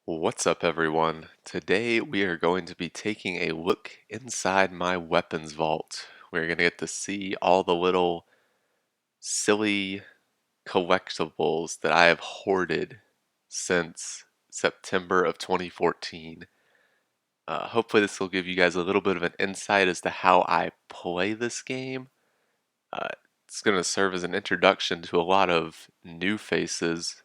What's up, everyone? Today we are going to be taking a look inside my weapons vault. We're going to get to see all the little silly collectibles that I have hoarded since September of 2014. Hopefully this will give you guys a little bit of an insight as to how I play this game. Uh, it's going to serve as an introduction to a lot of new faces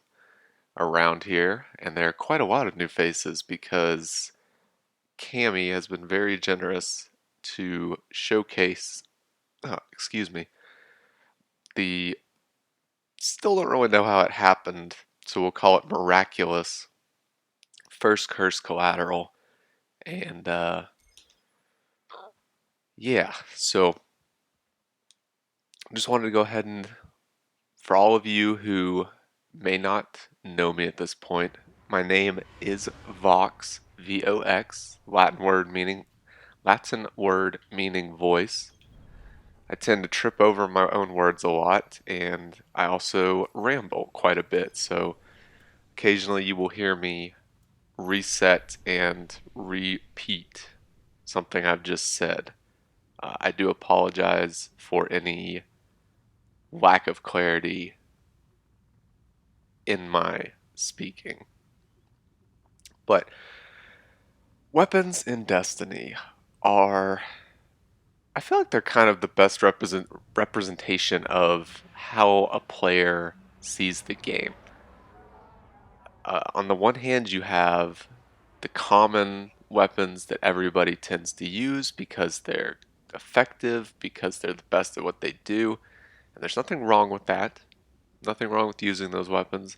around here, and there are quite a lot of new faces because Cami has been very generous to showcase, excuse me, the still don't really know how it happened, so we'll call it miraculous first curse collateral. And yeah, so I just wanted to go ahead and, for all of you who may not know me at this point, my name is Vox, V-O-X, Latin word meaning voice. I tend to trip over my own words a lot, and I also ramble quite a bit, so occasionally you will hear me reset and repeat something I've just said. I do apologize for any lack of clarity in my speaking. But weapons in Destiny are, I feel like they're kind of the best representation of how a player sees the game. On the one hand, you have the common weapons that everybody tends to use because they're effective, because they're the best at what they do, and there's nothing wrong with that. Nothing wrong with using those weapons.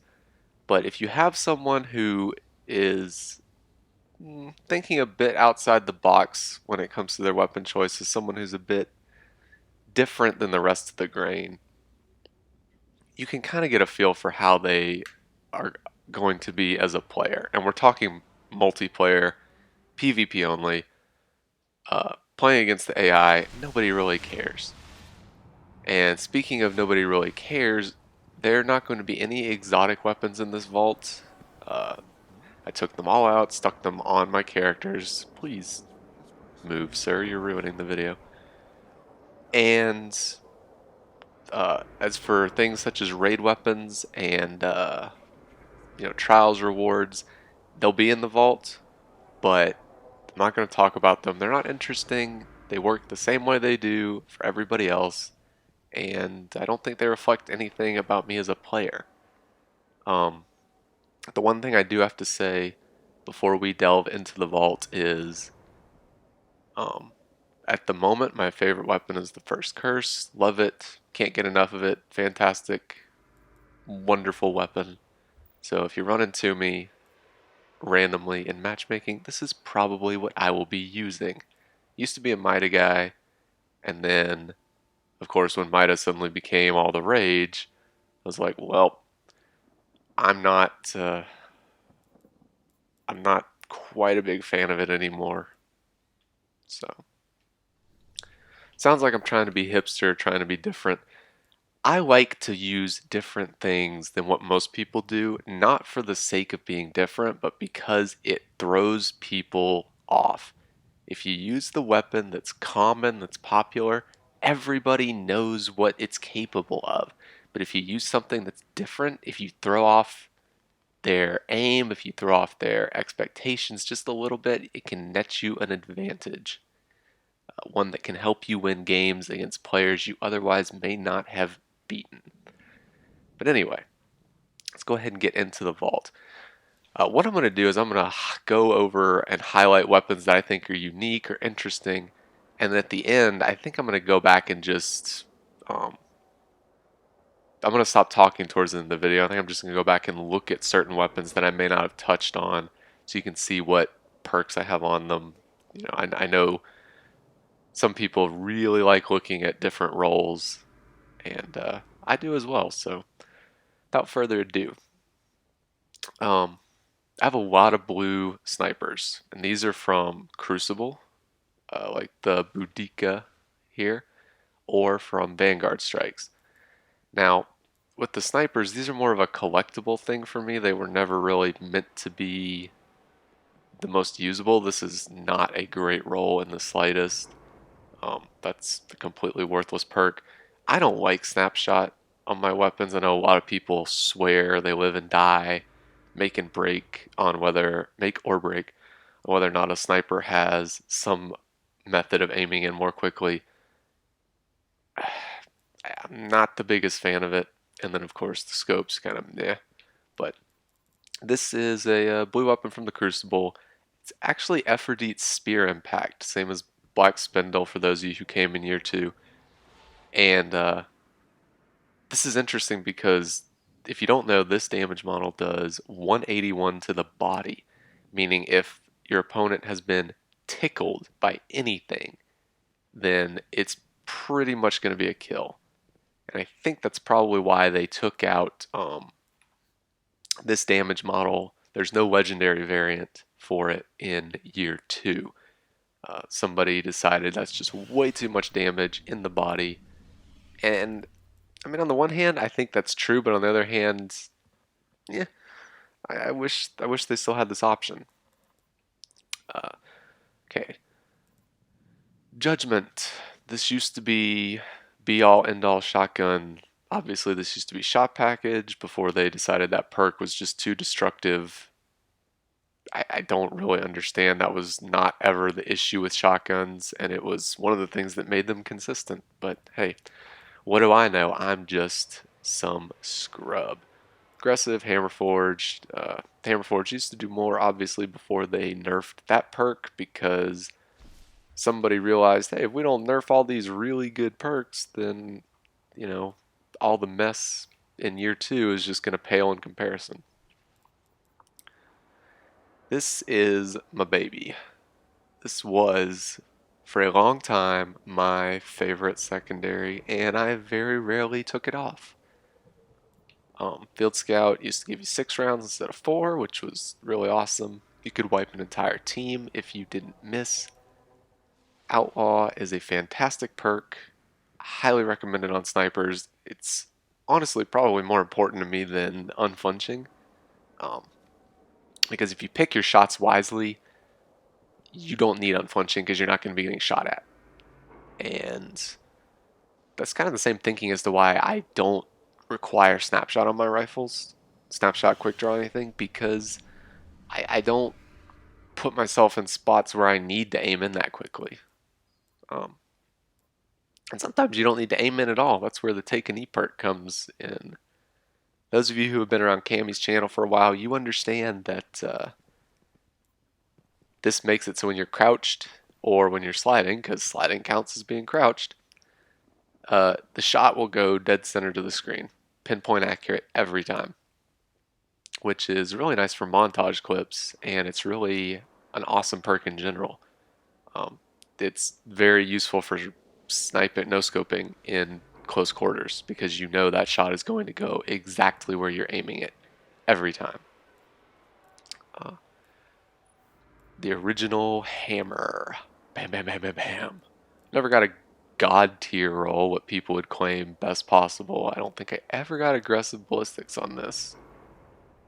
But if you have someone who is thinking a bit outside the box when it comes to their weapon choices, someone who's a bit different than the rest of the grain, you can kind of get a feel for how they are going to be as a player. And we're talking multiplayer, PvP only. Playing against the AI, nobody really cares. And speaking of nobody really cares, there are not going to be any exotic weapons in this vault. Uh, I took them all out, stuck them on my characters. Please move, sir. You're ruining the video. And as for things such as raid weapons and trials rewards, they'll be in the vault, but I'm not going to talk about them. They're not interesting. They work the same way they do for everybody else, and I don't think they reflect anything about me as a player. Um, the one thing I do have to say before we delve into the vault is, um, at the moment, my favorite weapon is the First Curse. Love it. Can't get enough of it. Fantastic, wonderful weapon. So if you run into me randomly in matchmaking, this is probably what I will be using. Used to be a Mida guy, and then, of course, when Mida suddenly became all the rage, I was like, well, I'm not, uh, I'm not quite a big fan of it anymore. So, sounds like I'm trying to be hipster, trying to be different. I like to use different things than what most people do, not for the sake of being different, but because it throws people off. If you use the weapon that's common, that's popular, everybody knows what it's capable of. But if you use something that's different, if you throw off their aim, if you throw off their expectations just a little bit, it can net you an advantage. One that can help you win games against players you otherwise may not have beaten. But anyway, let's go ahead and get into the vault. What I'm going to do is I'm going to go over and highlight weapons that I think are unique or interesting. And at the end, I think I'm going to go back and just, I'm going to stop talking towards the end of the video. I think I'm just going to go back and look at certain weapons that I may not have touched on so you can see what perks I have on them. I know some people really like looking at different roles, and I do as well. So without further ado, um, I have a lot of blue snipers, and these are from Crucible, like the Boudica here, or from Vanguard Strikes. Now, with the snipers, these are more of a collectible thing for me. They were never really meant to be. the most usable. This is not a great roll in the slightest. That's a completely worthless perk. I don't like Snapshot on my weapons. I know a lot of people swear they live and die, make or break on whether or not a sniper has some method of aiming in more quickly. I'm not the biggest fan of it. And then of course the scope's kind of yeah. But this is a blue weapon from the Crucible. It's actually Ephrodite's Spear Impact, same as Black Spindle for those of you who came in year 2. And this is interesting because if you don't know, this damage model does 181 to the body, meaning if your opponent has been tickled by anything, then it's pretty much going to be a kill. And I think that's probably why they took out this damage model. There's no legendary variant for it in year 2. Somebody decided that's just way too much damage in the body. And I mean, on the one hand, I think that's true, but on the other hand, yeah, I wish they still had this option. Okay, Judgment. This used to be all end all shotgun. Obviously, this used to be shot package before they decided that perk was just too destructive. I don't really understand. That was not ever the issue with shotguns, and it was one of the things that made them consistent. But hey, what do I know? I'm just some scrub. Aggressive, Hammerforged. Hammerforged used to do more, obviously, before they nerfed that perk because somebody realized, hey, if we don't nerf all these really good perks, then, you know, all the mess in year 2 is just going to pale in comparison. This is my baby. This was, for a long time, my favorite secondary, and I very rarely took it off. Field Scout used to give you 6 rounds instead of 4, which was really awesome. You could wipe an entire team if you didn't miss. Outlaw is a fantastic perk, highly recommended on snipers. It's honestly probably more important to me than unflinching, um, because if you pick your shots wisely, you don't need unflinching because you're not going to be getting shot at. And that's kind of the same thinking as to why I don't require snapshot on my rifles, snapshot, quick draw, anything, because I don't put myself in spots where I need to aim in that quickly. Um, and sometimes you don't need to aim in at all. That's where the take an E perk comes in. Those of you who have been around Cammy's channel for a while, you understand that this makes it so when you're crouched or when you're sliding, because sliding counts as being crouched, the shot will go dead center to the screen, pinpoint accurate every time, which is really nice for montage clips, and it's really an awesome perk in general. It's very useful for sniping, no scoping in close quarters because you know that shot is going to go exactly where you're aiming it every time. The original hammer. Bam, bam, bam, bam, bam. Never got a god tier roll, what people would claim best possible. I don't think I ever got aggressive ballistics on this.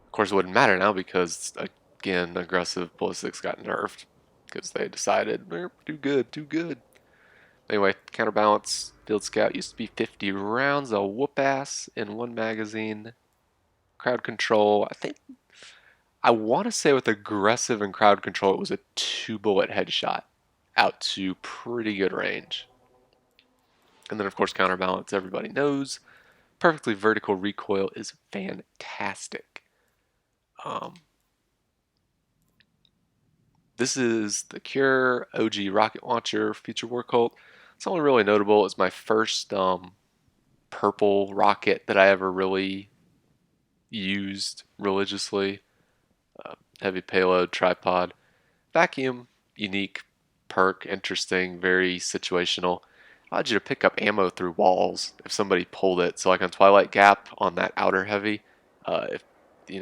Of course, it wouldn't matter now because, again, aggressive ballistics got nerfed because they decided, too good, too good. Anyway, counterbalance, Field Scout used to be 50 rounds, a whoop ass in one magazine. Crowd control, I want to say with aggressive and crowd control, it was a 2-bullet headshot out to pretty good range. And then, of course, counterbalance, everybody knows. Perfectly vertical recoil is fantastic. This is the Cure OG rocket launcher Future War Cult. It's only really notable. It's my first purple rocket that I ever really used religiously. Heavy payload, tripod, vacuum, unique perk, interesting, very situational. Allowed you to pick up ammo through walls if somebody pulled it. So like on Twilight Gap on that outer heavy, if you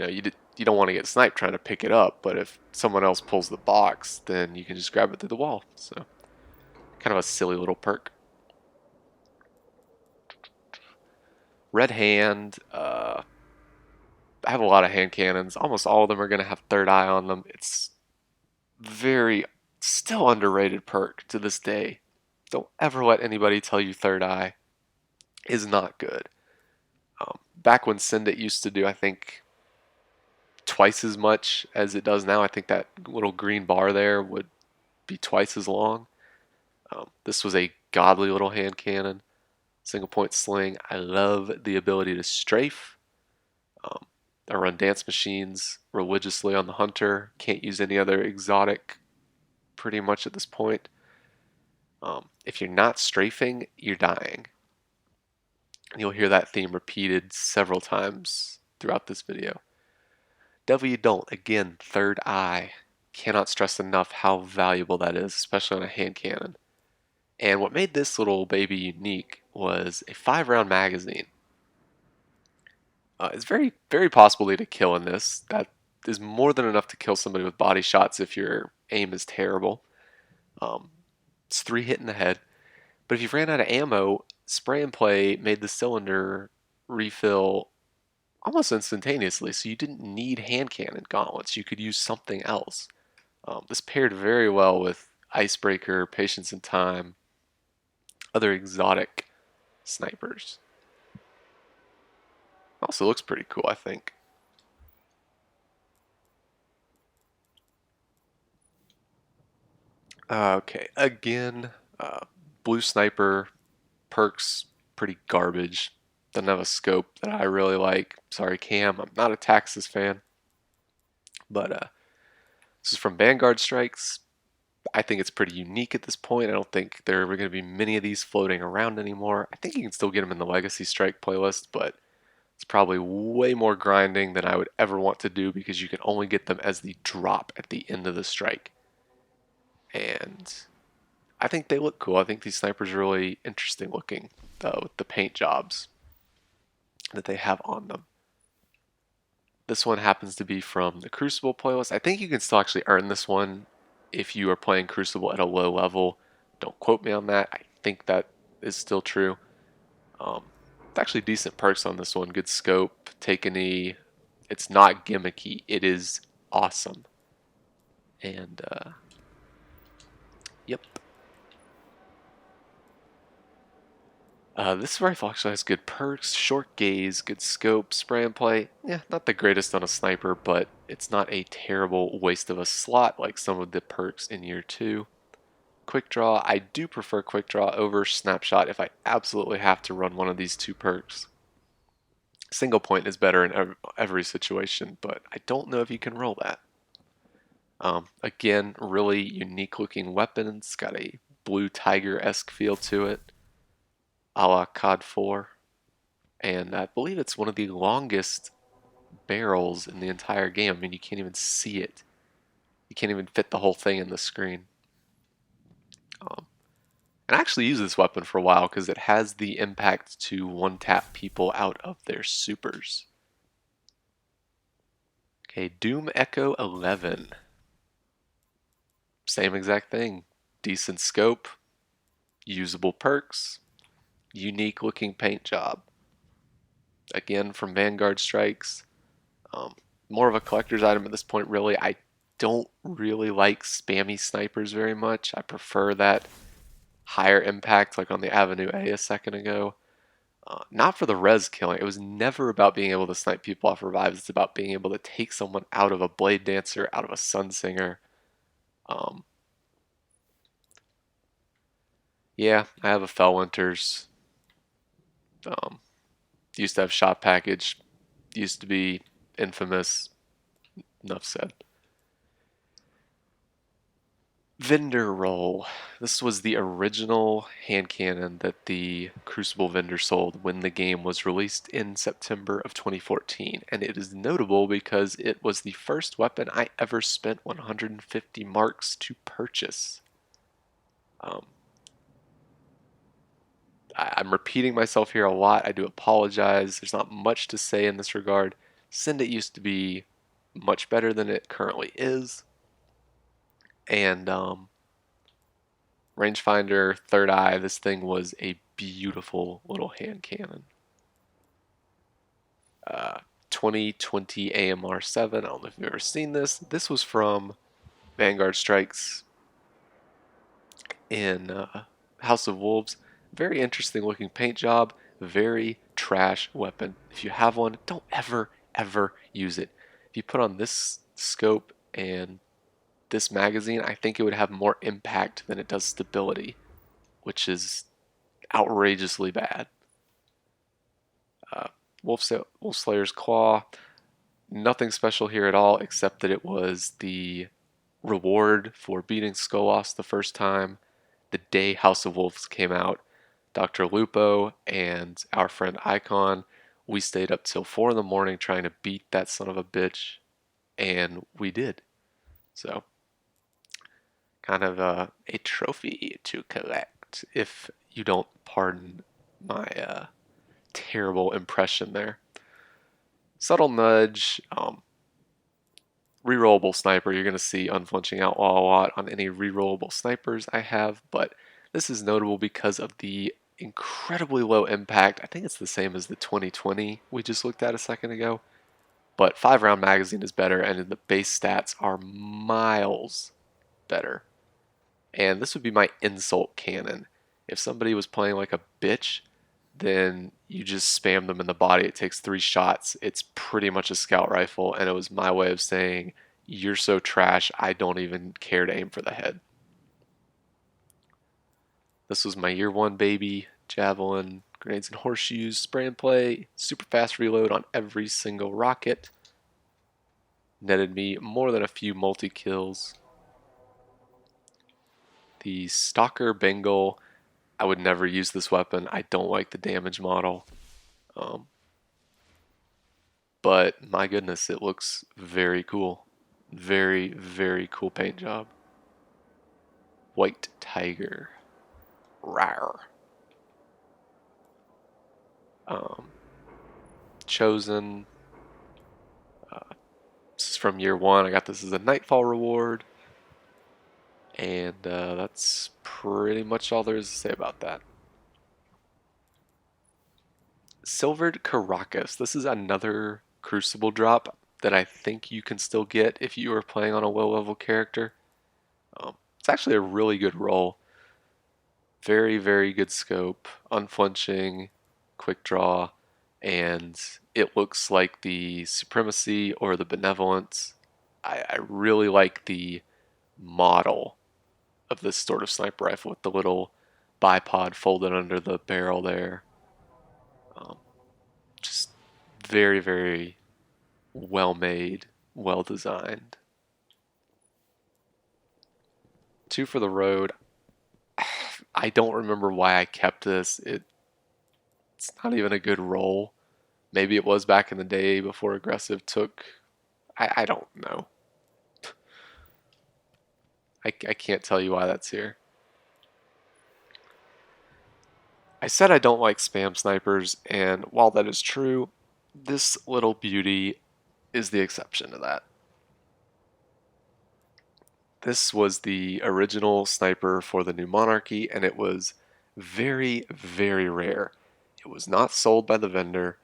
don't want to get sniped trying to pick it up, but if someone else pulls the box, then you can just grab it through the wall. So kind of a silly little perk. Red Hand. I have a lot of hand cannons. Almost all of them are going to have third eye on them. It's very, still underrated perk to this day. Don't ever let anybody tell you Third Eye is not good. Back when Send It used to do, I think, twice as much as it does now. I think that little green bar there would be twice as long. This was a godly little hand cannon, single point sling. I love the ability to strafe. Um, I run dance machines religiously on the hunter. Can't use any other exotic pretty much at this point. If you're not strafing, you're dying. And you'll hear that theme repeated several times throughout this video. Devil You Don't, again, Third Eye. Cannot stress enough how valuable that is, especially on a hand cannon. And what made this little baby unique was a 5-round magazine. It's very, very possible to kill in this. That is more than enough to kill somebody with body shots if your aim is terrible. Um, it's 3 hit in the head. But if you ran out of ammo, Spray and Play made the cylinder refill almost instantaneously, so you didn't need hand cannon gauntlets. You could use something else. This paired very well with Icebreaker, Patience and Time, other exotic snipers. Also looks pretty cool, I think. Okay, again, Blue Sniper perks pretty garbage. Doesn't have a scope that I really like. Sorry, Cam, I'm not a Taxus fan. But this is from Vanguard Strikes. I think it's pretty unique at this point. I don't think there are going to be many of these floating around anymore. I think you can still get them in the Legacy Strike playlist, but it's probably way more grinding than I would ever want to do because you can only get them as the drop at the end of the strike. And I think they look cool. I think these snipers are really interesting looking with the paint jobs that they have on them. This one happens to be from the Crucible playlist. I think you can still actually earn this one if you are playing Crucible at a low level. Don't quote me on that. I think that is still true. It's actually decent perks on this one. Good scope, take a knee. It's not gimmicky. It is awesome. And, yep. This rifle actually has good perks, short gaze, good scope, spray and play. Yeah, not the greatest on a sniper, but it's not a terrible waste of a slot like some of the perks in year 2. Quick draw, I do prefer quick draw over snapshot if I absolutely have to run one of these 2 perks. Single point is better in every situation, but I don't know if you can roll that. Again, really unique looking weapon. It's got a blue tiger-esque feel to it, a la COD 4. And I believe it's one of the longest barrels in the entire game. I mean, you can't even see it. You can't even fit the whole thing in the screen. And I actually used this weapon for a while because it has the impact to one-tap people out of their supers. Okay, Doom Echo 11. Same exact thing. Decent scope, usable perks, unique looking paint job. Again, from Vanguard Strikes. More of a collector's item at this point, really. I don't really like spammy snipers very much. I prefer that higher impact like on the Avenue A second ago. Not for the res killing. It was never about being able to snipe people off revives. It's about being able to take someone out of a Blade Dancer, out of a Sunsinger. Yeah, I have a Fellwinters. Used to have shot package. Used to be infamous. Enough said. Vendor roll. This was the original hand cannon that the Crucible vendor sold when the game was released in September of 2014, and it is notable because it was the first weapon I ever spent 150 marks to purchase. I'm repeating myself here a lot. I do apologize. There's not much to say in this regard. Send It used to be much better than it currently is, and rangefinder, third eye, this thing was a beautiful little hand cannon. 2020 AMR 7, I don't know if you've ever seen this. This was from Vanguard Strikes in House of Wolves. Very interesting looking paint job, very trash weapon. If you have one, don't ever use it. If you put on this scope and this magazine, I think it would have more impact than it does stability, which is outrageously bad. Wolf Slayer's Claw, nothing special here at all except that it was the reward for beating Skolas the first time the day House of Wolves came out. Dr. Lupo and our friend Icon, we stayed up till 4 in the morning trying to beat that son of a bitch, and we did. So, kind of a trophy to collect, if you don't pardon my terrible impression there. Subtle nudge, rerollable sniper. You're going to see unflinching outlaw a lot on any rerollable snipers I have, but this is notable because of the incredibly low impact. I think it's the same as the 2020 we just looked at a second ago, but 5-round magazine is better, and the base stats are miles better. And this would be my insult cannon. If somebody was playing like a bitch, then you just spam them in the body. It takes 3 shots. It's pretty much a scout rifle, and it was my way of saying, you're so trash, I don't even care to aim for the head. This was my year 1 baby. Javelin, grenades and horseshoes, spray and play, super fast reload on every single rocket. Netted me more than a few multi-kills. The Stalker Bengal, I would never use this weapon. I don't like the damage model. But my goodness, it looks very cool. Very cool paint job. White Tiger. Rawr. Chosen. This is from year 1. I got this as a Nightfall reward. And that's pretty much all there is to say about that. Silvered Caracas. This is another Crucible drop that I think you can still get if you are playing on a low level character. It's actually a really good roll. Very good scope, unflinching, quick draw, and it looks like the Supremacy or the Benevolence. I really like the model of this sort of sniper rifle with the little bipod folded under the barrel there. Just very well made, well designed. 2 for the road. I don't remember why I kept this. It's not even a good roll. Maybe it was back in the day before aggressive took. I don't know. I can't tell you why that's here. I said I don't like spam snipers, and while that is true, this little beauty is the exception to that. This was the original sniper for the New Monarchy, and it was very rare. It was not sold by the vendor.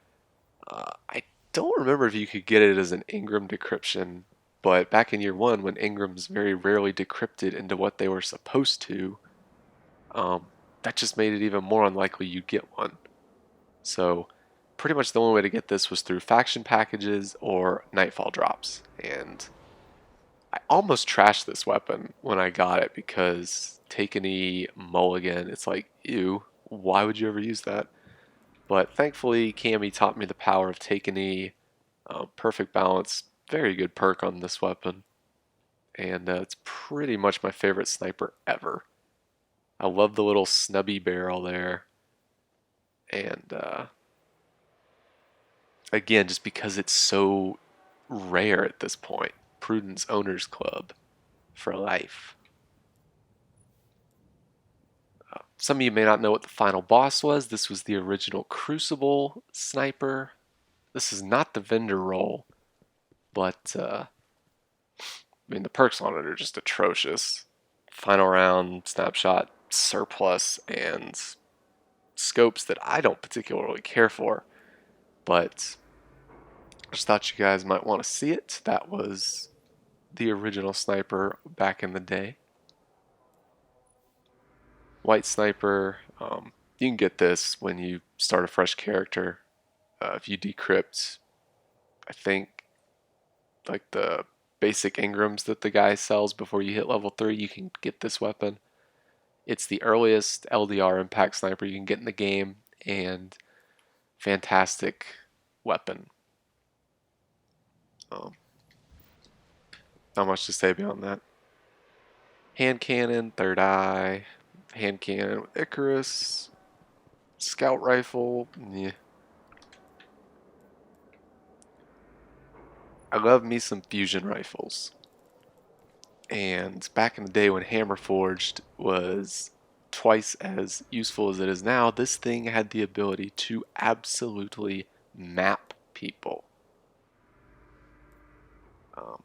I don't remember if you could get it as an Ingram decryption, but back in year 1, when Ingrams very rarely decrypted into what they were supposed to, that just made it even more unlikely you'd get one. So pretty much the only way to get this was through faction packages or Nightfall drops, and I almost trashed this weapon when I got it because Take an E, Mulligan, it's like, ew, why would you ever use that? But thankfully, Cammy taught me the power of Take an E, perfect balance, very good perk on this weapon, and it's pretty much my favorite sniper ever. I love the little snubby barrel there, and again, just because it's so rare at this point, Prudence Owners Club for life. Some of you may not know what the final boss was. This was the original Crucible sniper. This is not the vendor roll, but I mean the perks on it are just atrocious. Final round, snapshot, surplus, and scopes that I don't particularly care for, but I just thought you guys might want to see it. That was the original sniper back in the day. White sniper, you can get this when you start a fresh character. If you decrypt, I think, like the basic Ingrams that the guy sells before you hit level 3, you can get this weapon. It's the earliest LDR impact sniper you can get in the game, and fantastic weapon. Um, Not much to say beyond that. Hand cannon, third eye, hand cannon with Icarus, scout rifle. Yeah. I love me some fusion rifles. And back in the day when Hammerforged was twice as useful as it is now, this thing had the ability to absolutely map people. Um,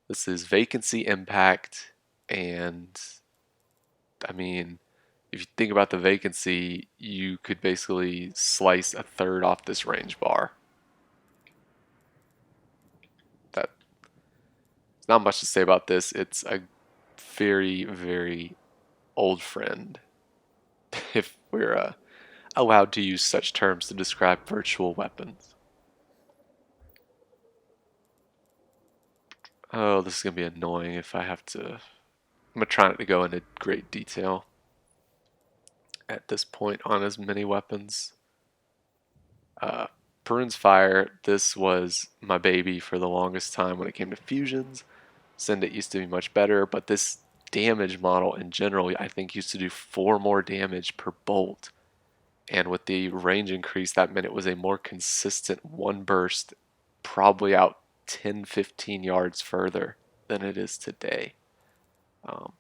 this is vacancy impact, and I mean, if you think about the vacancy, you could basically slice a third off this range bar. That's not much to say about this. It's a very, very old friend, if we're allowed to use such terms to describe virtual weapons. Oh, this is going to be annoying if I have to. I'm going to try not to go into great detail at this point on as many weapons. Uh, Perun's Fire, this was my baby for the longest time when it came to fusions. Sendit used to be much better, but this damage model in general, I think, used to do 4 more damage per bolt. And with the range increase, that meant it was a more consistent one burst, probably out 10-15 yards further than it is today. Um,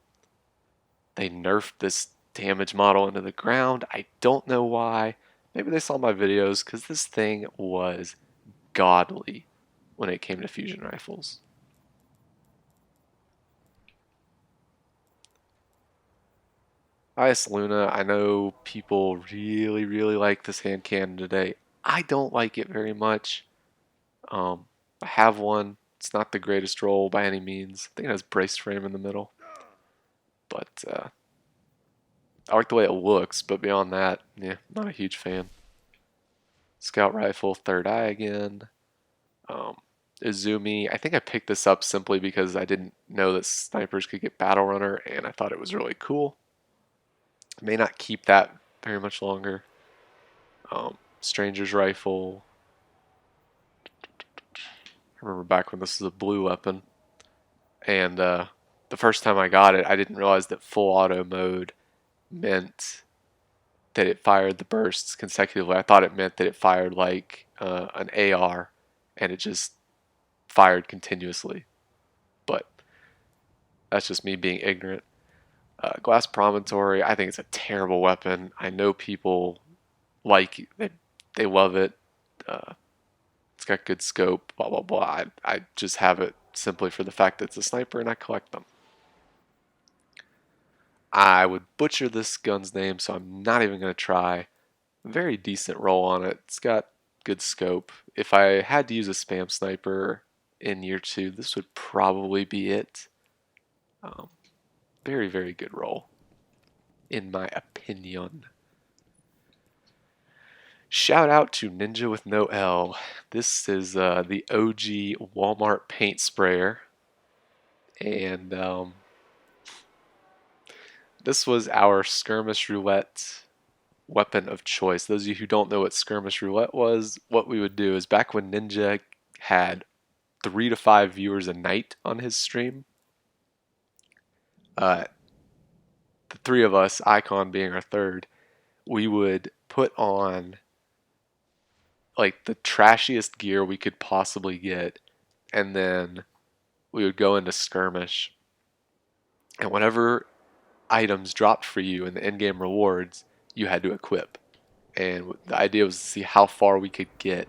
they nerfed this damage model into the ground. I don't know why. Maybe they saw my videos, because this thing was godly when it came to fusion rifles. IS Luna, I know people really, really like this hand cannon today. I don't like it very much. I have one. It's not the greatest roll by any means. I think it has brace frame in the middle. But I like the way it looks, but beyond that, yeah, not a huge fan. Scout rifle, third eye again. Um, Izumi, I think I picked this up simply because I didn't know that snipers could get battle runner, and I thought it was really cool. I may not keep that very much longer. Stranger's rifle. I remember back when this was a blue weapon, and the first time I got it, I didn't realize that full auto mode meant that it fired the bursts consecutively. I thought it meant that it fired like an AR, and it just fired continuously. But that's just me being ignorant. Glass Promontory, I think it's a terrible weapon. I know people like it. They love it. Uh, it's got good scope, blah, blah, blah. I just have it simply for the fact that it's a sniper and I collect them. I would butcher this gun's name, so I'm not even going to try. Very decent roll on it. It's got good scope. If I had to use a spam sniper in year 2, this would probably be it. Very, very good roll, in my opinion. Shout out to Ninja with no L. This is the OG Walmart paint sprayer, and this was our skirmish roulette weapon of choice. Those of you who don't know what skirmish roulette was, what we would do is back when Ninja had 3 to 5 viewers a night on his stream, the 3 of us, Icon being our third, we would put on like the trashiest gear we could possibly get, and then we would go into skirmish, and whatever items dropped for you in the in-game rewards, you had to equip. And the idea was to see how far we could get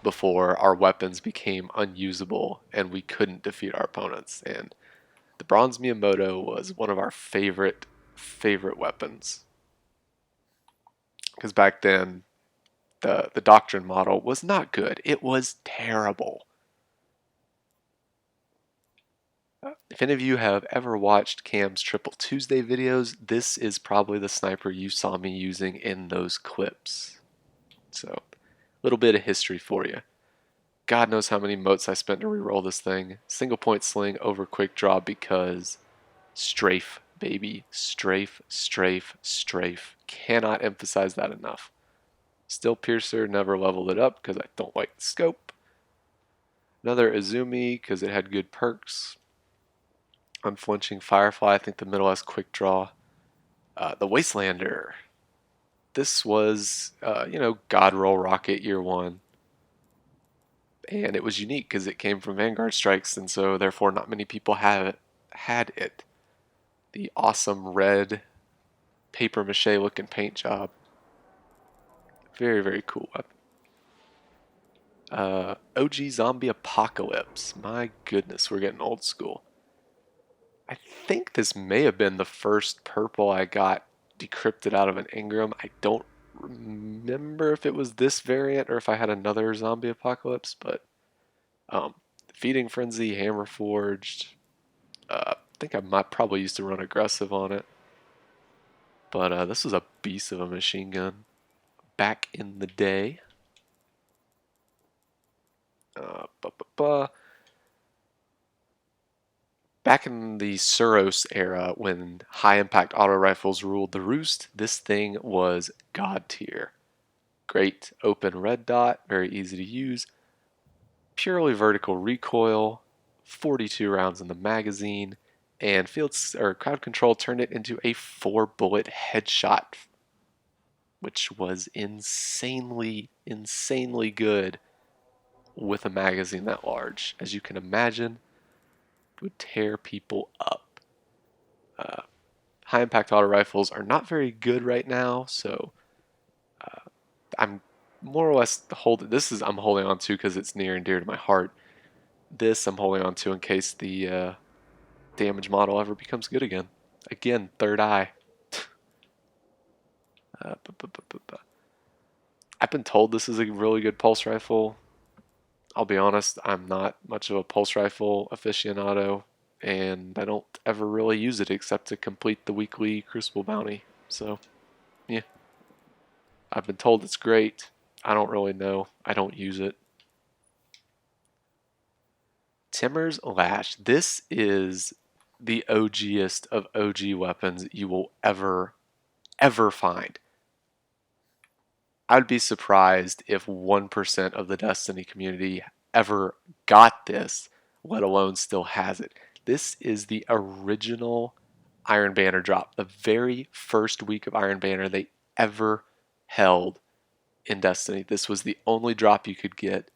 before our weapons became unusable and we couldn't defeat our opponents. And the Bronze Miyamoto was one of our favorite weapons, because back then the doctrine model was not good. It was terrible. If any of you have ever watched Cam's Triple Tuesday videos, this is probably the sniper you saw me using in those clips. So, a little bit of history for you. God knows how many motes I spent to reroll this thing. Single point sling over quick draw because strafe, baby. Strafe, strafe, strafe. Cannot emphasize that enough. Still Piercer, never leveled it up because I don't like the scope. Another Izumi because it had good perks. Unflinching Firefly, I think the middle has quick draw. The Wastelander. This was, God Roll Rocket Year 1. And it was unique because it came from Vanguard Strikes, and so therefore not many people had it. The awesome red paper mache looking paint job. Very, very cool weapon. OG Zombie Apocalypse. My goodness, we're getting old school. I think this may have been the first purple I got decrypted out of an Ingram. I don't remember if it was this variant or if I had another Zombie Apocalypse, but Feeding Frenzy, Hammer Forged. I think I might probably used to run aggressive on it. But this was a beast of a machine gun back in the day. Back in the Suros era, when high impact auto rifles ruled the roost, this thing was god tier. Great open red dot, very easy to use. Purely vertical recoil, 42 rounds in the magazine, and crowd control turned it into a 4-bullet headshot, which was insanely, insanely good with a magazine that large. As you can imagine, it would tear people up. High impact auto rifles are not very good right now, so I'm more or less I'm holding on to because it's near and dear to my heart. This I'm holding on to in case the damage model ever becomes good again. Again, third eye. I've been told this is a really good pulse rifle. I'll be honest, I'm not much of a pulse rifle aficionado, and I don't ever really use it except to complete the weekly Crucible bounty. So, yeah. I've been told it's great. I don't really know. I don't use it. Timmer's Lash. This is the OGest of OG weapons you will ever find. I'd be surprised if 1% of the Destiny community ever got this, let alone still has it. This is the original Iron Banner drop, the very first week of Iron Banner they ever held in Destiny. This was the only drop you could get,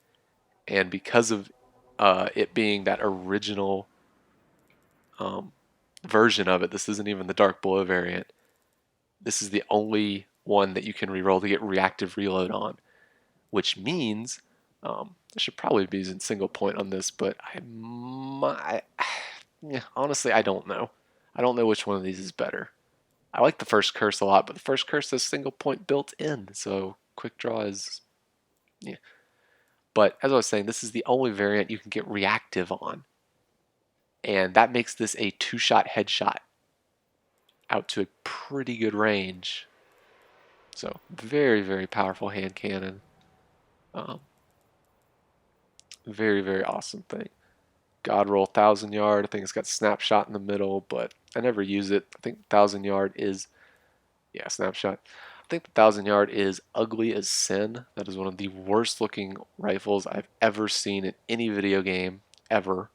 and because of it being that original version of it, this isn't even the Dark Below variant. This is the only one that you can reroll to get reactive reload on, which means I should probably be using single point on this, but honestly, I don't know. I don't know which one of these is better. I like the first curse a lot, but the first curse has single point built in, so quick draw is, yeah. But as I was saying, this is the only variant you can get reactive on, and that makes this a 2-shot headshot out to a pretty good range. So very, very powerful hand cannon. Very, very awesome thing. God roll 1,000 yard. I think it's got snapshot in the middle, but I never use it. I think 1,000 yard is, yeah, snapshot. I think the 1,000 yard is ugly as sin. That is one of the worst looking rifles I've ever seen in any video game ever.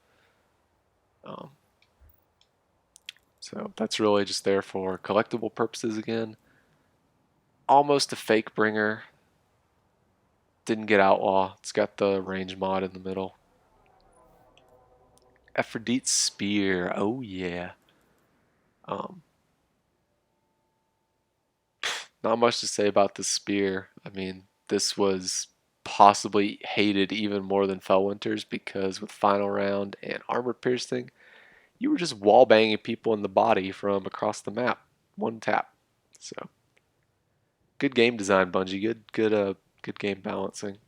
So that's really just there for collectible purposes again. Almost a fake bringer. Didn't get outlaw. It's got the range mod in the middle. Aphrodite's Spear. Oh yeah. Not much to say about the spear. I mean, this was possibly hated even more than Fellwinter's because with Final Round and Armor Piercing, you were just wall banging people in the body from across the map, one tap. So, good game design, Bungie. Good game balancing.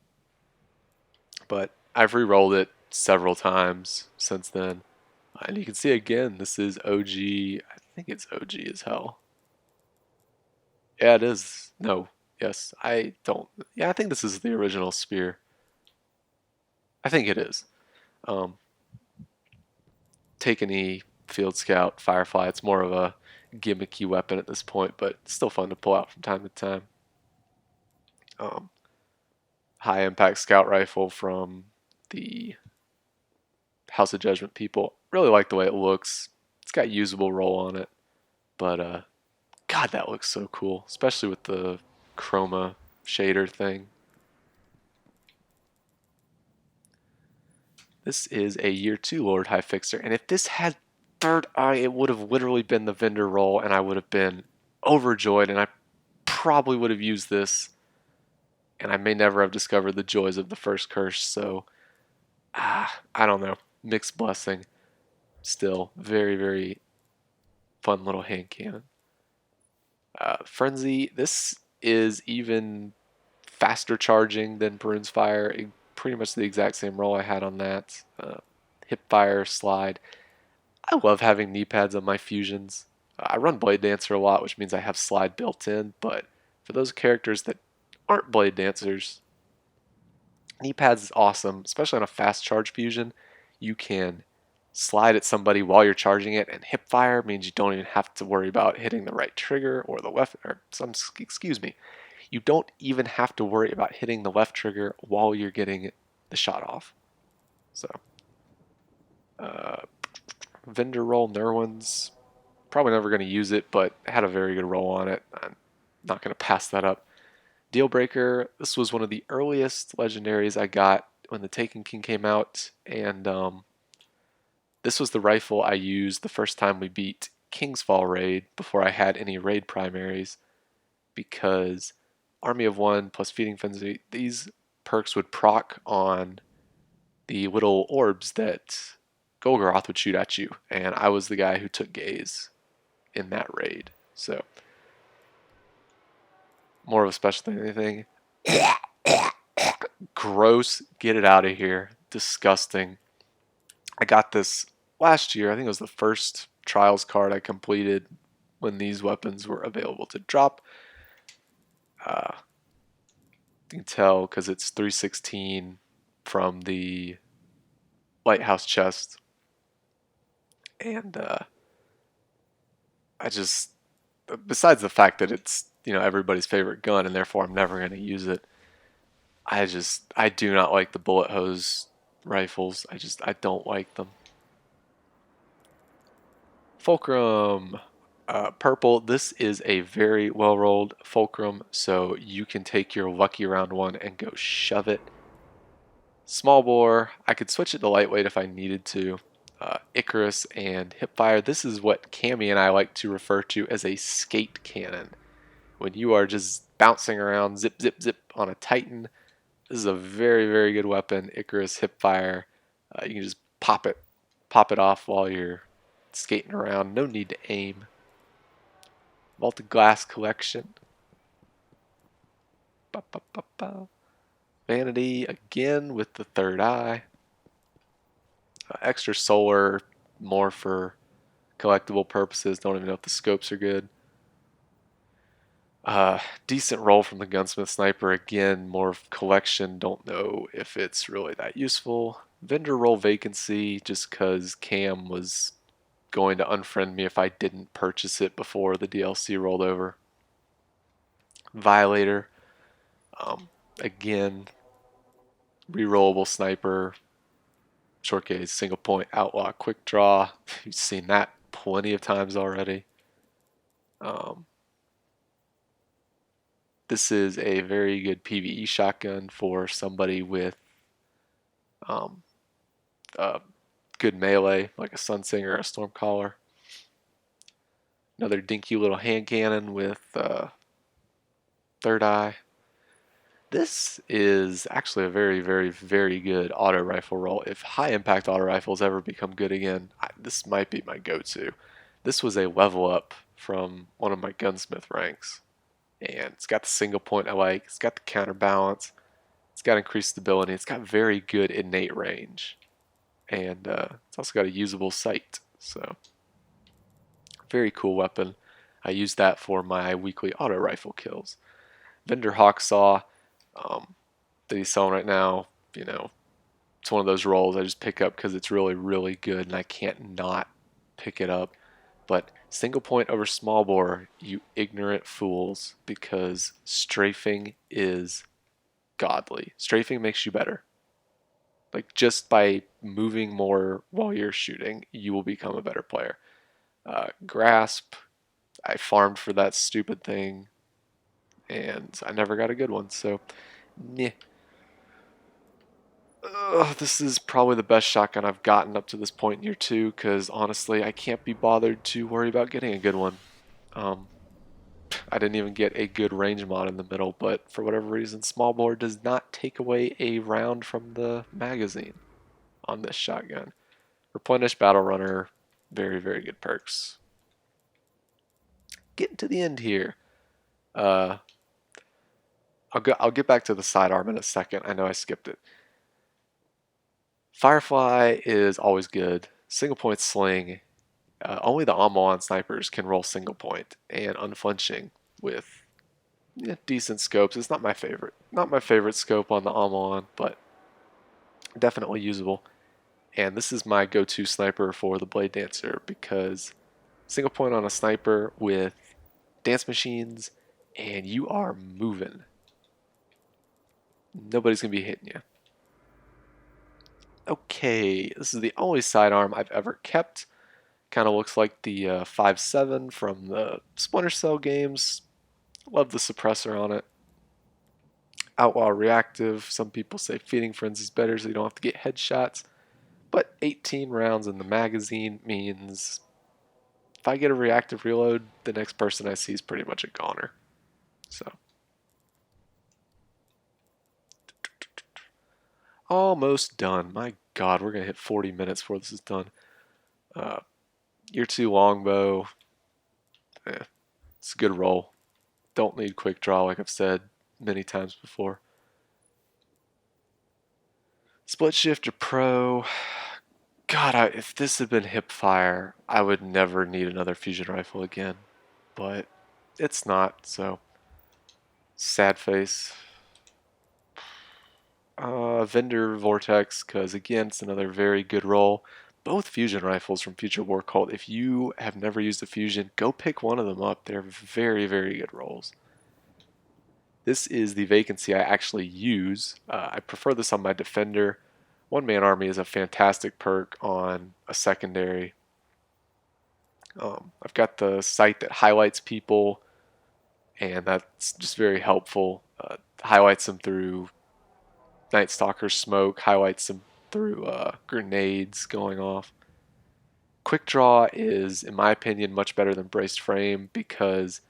But I've re-rolled it several times since then. And you can see again, this is OG. I think it's OG as hell. Yeah, it is. No, yes, I don't. Yeah, I think this is the original spear. I think it is. Um, Take any Field Scout, Firefly. It's more of a gimmicky weapon at this point, but still fun to pull out from time to time. Um, High impact scout rifle from the House of Judgment people. Really like the way it looks. It's got usable roll on it, but God, that looks so cool, especially with the chroma shader thing. This is a year 2 Lord High Fixer, and if this had third eye, it would have literally been the vendor roll, and I would have been overjoyed, and I probably would have used this, and I may never have discovered the joys of the first curse, so I don't know. Mixed blessing. Still, very, very fun little hand cannon. Frenzy, this is even faster charging than Perun's Fire. Pretty much the exact same roll I had on that. Hip fire, slide. I love having knee pads on my fusions. I run Blade Dancer a lot, which means I have slide built in, but for those characters that aren't Blade Dancers, knee pads is awesome, especially on a fast charge fusion. You can slide at somebody while you're charging it, and hip fire means you don't even have to worry about hitting the right trigger or the left, or some, excuse me, you don't even have to worry about hitting the left trigger while you're getting the shot off. So, uh, vendor roll Nerwin's probably never going to use it, but had a very good roll on it. I'm not going to pass that up. Dealbreaker, this was one of the earliest legendaries I got when the Taken King came out, and this was the rifle I used the first time we beat Kingsfall raid before I had any raid primaries, because Army of One plus Feeding Frenzy, these perks would proc on the little orbs that Golgoroth would shoot at you, and I was the guy who took gaze in that raid. So, more of a special than anything. Gross, get it out of here. Disgusting. I got this last year. I think it was the first Trials card I completed when these weapons were available to drop. You can tell because it's 316 from the Lighthouse chest. And I just, besides the fact that it's, everybody's favorite gun and therefore I'm never going to use it, I do not like the bullet hose rifles. I don't like them. Fulcrum. Purple, this is a very well rolled Fulcrum, so you can take your lucky round one and go shove it. Small bore, I could switch it to lightweight if I needed to. Icarus and Hipfire, this is what Cammy and I like to refer to as a skate cannon. When you are just bouncing around, zip, zip, zip on a Titan, this is a very, very good weapon. Icarus, Hipfire, you can just pop it off while you're skating around. No need to aim. Vaulted Glass Collection. Ba, ba, ba, ba. Vanity again with the third eye. Extra solar, more for collectible purposes. Don't even know if the scopes are good. Decent roll from the Gunsmith Sniper. Again, more collection. Don't know if it's really that useful. Vendor roll Vacancy, just because Cam was going to unfriend me if I didn't purchase it before the DLC rolled over. Violator. Again, rerollable sniper, short gaze, single point, outlaw, quick draw. You've seen that plenty of times already. This is a very good PvE shotgun for somebody with uh, good melee, like a Sunsinger or a Stormcaller. Another dinky little hand cannon with third eye. This is actually a very, very, very good auto rifle roll. If high impact auto rifles ever become good again, this might be my go-to. This was a level up from one of my gunsmith ranks. And it's got the single point I like, it's got the counterbalance, it's got increased stability, it's got very good innate range. and it's also got a usable sight. So very cool weapon. I use that for my weekly auto rifle kills. Vendor Hawksaw um, that he's selling right now, you know, it's one of those rolls I just pick up because it's really, really good and I can't not pick it up. But single point over small bore, you ignorant fools, because strafing is godly. Strafing makes you better. Like just by moving more while you're shooting, you will become a better player. Grasp, I farmed for that stupid thing and I never got a good one. So, meh. This is probably the best shotgun I've gotten up to this point in year two because honestly, I can't be bothered to worry about getting a good one. Um, I didn't even get a good range mod in the middle, but for whatever reason, small bore does not take away a round from the magazine on this shotgun. Replenish Battle Runner, very, very good perks. Getting to the end here. Uh, I'll get back to the sidearm in a second. I know I skipped it. Firefly is always good. Single point sling. Only the Amon snipers can roll single point and unflinching with decent scopes. It's not my favorite. Not my favorite scope on the Amon, but definitely usable. And this is my go-to sniper for the Blade Dancer because single point on a sniper with dance machines and you are moving. Nobody's going to be hitting you. Okay, this is the only sidearm I've ever kept. Kind of looks like the 5.7 from the Splinter Cell games. Love the suppressor on it. Outlaw reactive. Some people say Feeding Frenzy is better so you don't have to get headshots. But 18 rounds in the magazine means if I get a reactive reload, the next person I see is pretty much a goner. So almost done. My God, we're gonna hit 40 minutes before this is done. Uh, Year 2 longbow. It's a good roll. Don't need quick draw like I've said many times before. Split Shifter Pro. God, if this had been hip fire, I would never need another fusion rifle again. But it's not, so sad face. Vendor Vortex, because again, it's another very good roll. Both fusion rifles from Future War Cult. If you have never used a fusion, go pick one of them up. They're very, very good rolls. This is the vacancy I actually use. I prefer this on my Defender. One Man Army is a fantastic perk on a secondary. I've got the sight that highlights people, and that's just very helpful. Highlights them through Night Stalker smoke, highlights them through grenades going off. Quick Draw is, in my opinion, much better than Braced Frame because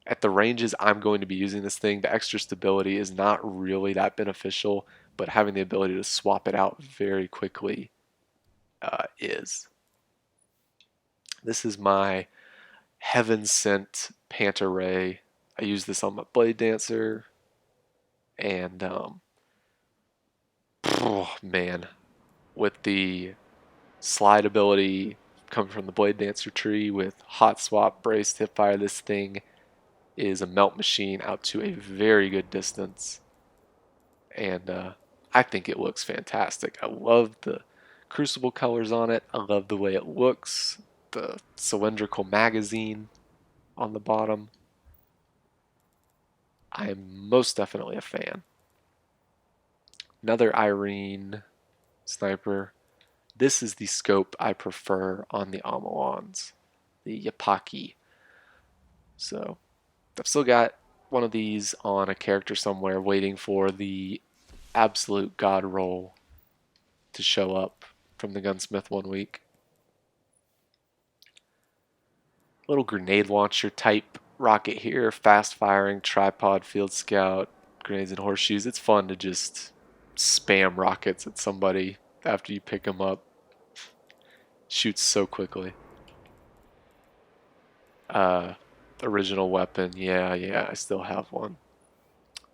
at the ranges I'm going to be using this thing, the extra stability is not really that beneficial, but having the ability to swap it out very quickly is. This is my Heaven Sent Panther Ray. I use this on my Blade Dancer, and oh man, with the slide ability coming from the Blade Dancer tree with Hot Swap, Braced, Hipfire, this thing is a melt machine out to a very good distance. And I think it looks fantastic. I love the Crucible colors on it. I love the way it looks. The cylindrical magazine on the bottom. I am most definitely a fan. Another Irene sniper. This is the scope I prefer on the Amalons, the Yapaki. So I've still got one of these on a character somewhere waiting for the absolute god roll to show up from the gunsmith one week. Little grenade launcher type rocket here, fast firing, tripod, field scout, grenades and horseshoes. It's fun to just spam rockets at somebody after you pick them up. Shoots so quickly. Original weapon, yeah, I still have one.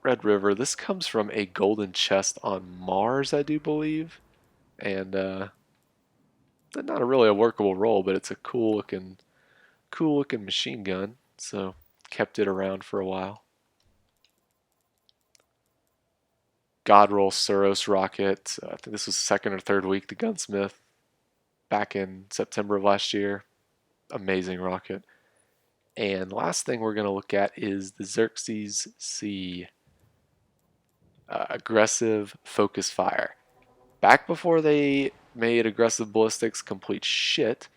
Red River, this comes from a golden chest on Mars, I do believe. And not really a workable role, but it's a cool looking machine gun. So kept it around for a while. Godroll Suros rocket. I think this was second or third week. The Gunsmith back in September of last year. Amazing rocket. And last thing we're going to look at is the Xerxes C. Aggressive focus fire. Back before they made aggressive ballistics complete shit,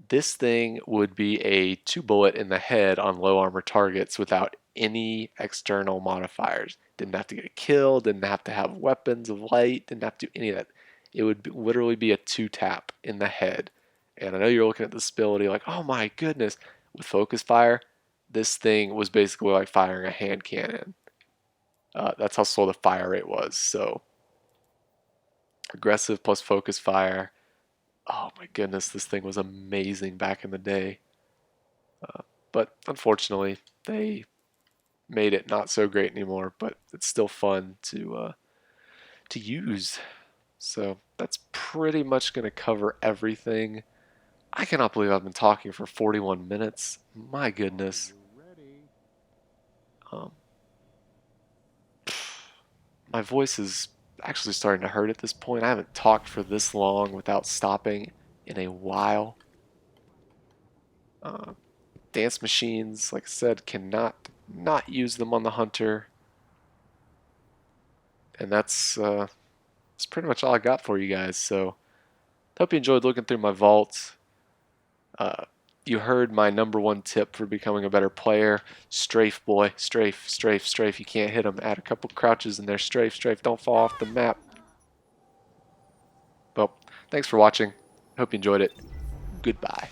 this thing would be a 2 bullet in the head on low armor targets without any external modifiers. Didn't have to get a kill, didn't have to have weapons of light, didn't have to do any of that. It would literally be a 2 tap in the head. And I know you're looking at this ability like, oh my goodness. With focus fire, this thing was basically like firing a hand cannon. That's how slow the fire rate was. So aggressive plus focus fire. Oh my goodness, this thing was amazing back in the day. But unfortunately, they made it not so great anymore. But it's still fun to use. So that's pretty much going to cover everything. I cannot believe I've been talking for 41 minutes. My goodness. Um, my voice is actually starting to hurt at this point. I haven't talked for this long without stopping in a while. Dance machines, like I said, cannot not use them on the Hunter. And that's pretty much all I got for you guys. So hope you enjoyed looking through my vaults. You heard my #1 tip for becoming a better player. Strafe, boy. Strafe, strafe, strafe. You can't hit them. Add a couple crouches in there. Strafe, strafe. Don't fall off the map. Well, thanks for watching. Hope you enjoyed it. Goodbye.